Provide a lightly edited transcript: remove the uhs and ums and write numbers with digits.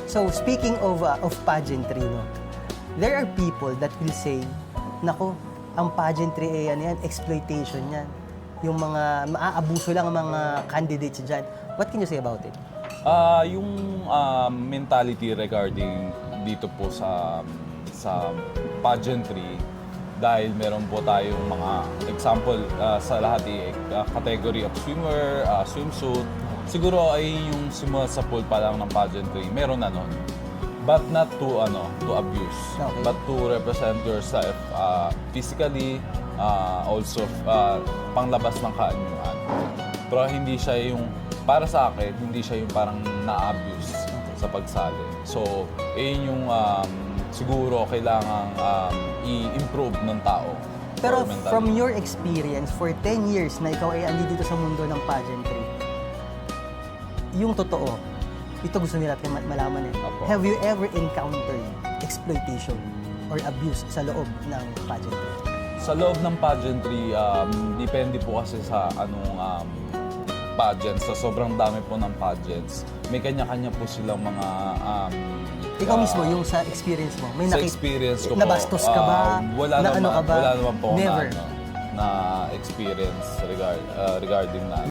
So speaking of pageantry, no, there are people that will say, nako, ang pageantry ay ano yan, exploitation yan. Yung mga maaabuso lang ang mga candidates dyan. What can you say about it? Yung mentality regarding dito po sa pageantry, dahil meron po tayong mga example sa lahat category of swimmer, swimsuit, siguro ay yung simula sa pool pa lang ng pageantry, meron na nun. But not to abuse, Okay. but to represent yourself physically, also panglabas ng kaanyuan. Pero hindi siya yung, para sa akin, hindi siya yung parang na-abuse sa pagsali. So, yun yung siguro kailangang i-improve ng tao. Pero or mentally. from your experience, for 10 years na ikaw ay andi dito sa mundo ng pageantry, yung totoo, ito gusto nila natin malaman eh. Apo. Have you ever encountered exploitation or abuse sa loob ng pageantry? Sa loob ng pageantry, depende po kasi sa anong pageants. Sa sobrang dami po ng pageants, may kanya-kanya po silang mga... Ikaw mismo, yung sa experience mo, may sa experience ko po, nabastos ka ba? Wala na naman, ano ka ba? wala naman po Never. na experience regarding na.